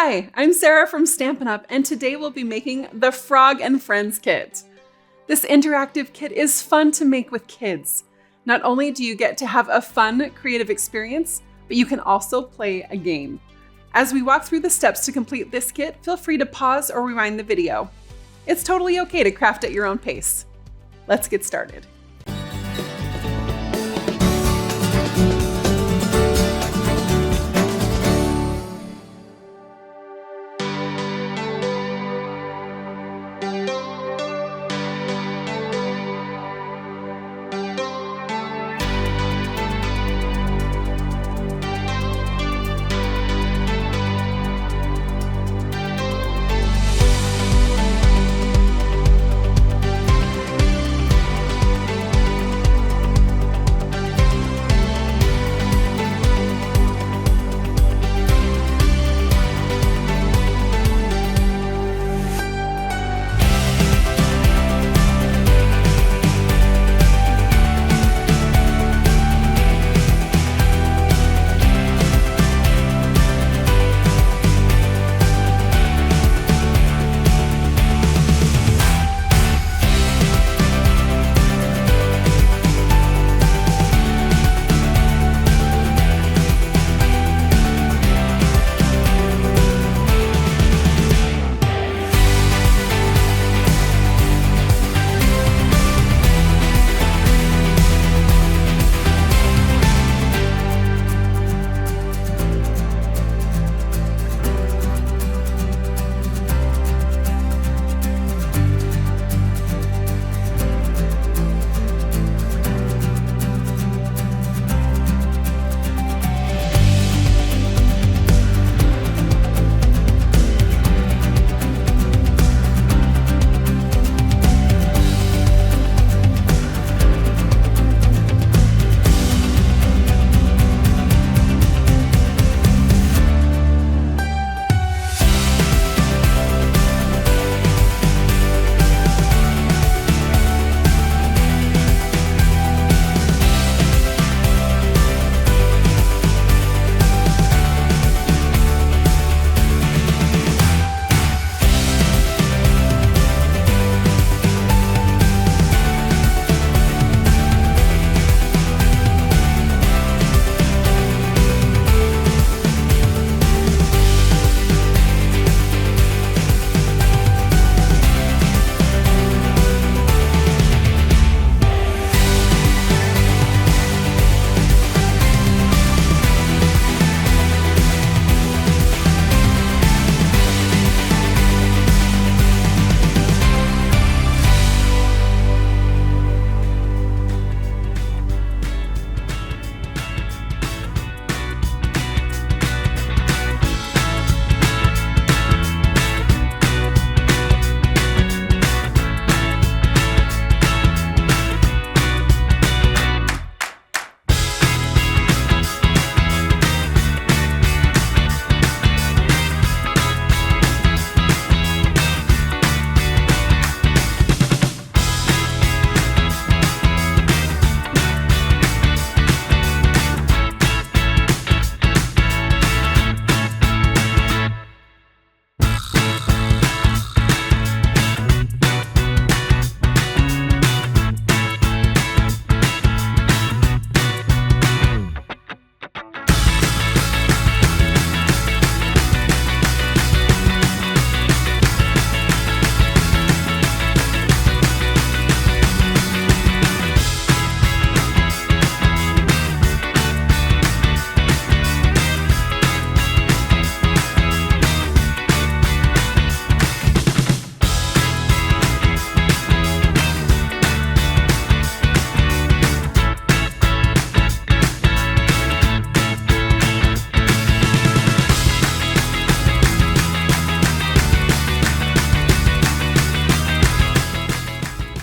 Hi, I'm Sarah from Stampin' Up, and today we'll be making the Frog and Friends kit. This interactive kit is fun to make with kids. Not only do you get to have a fun, creative experience, but you can also play a game. As we walk through the steps to complete this kit, feel free to pause or rewind the video. It's totally okay to craft at your own pace. Let's get started.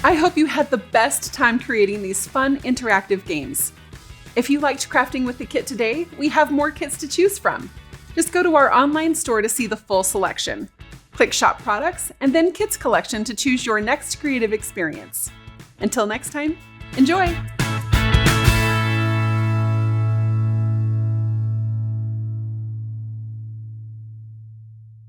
I hope you had the best time creating these fun, interactive games. If you liked crafting with the kit today, we have more kits to choose from. Just go to our online store to see the full selection. Click Shop Products and then Kits Collection to choose your next creative experience. Until next time, enjoy!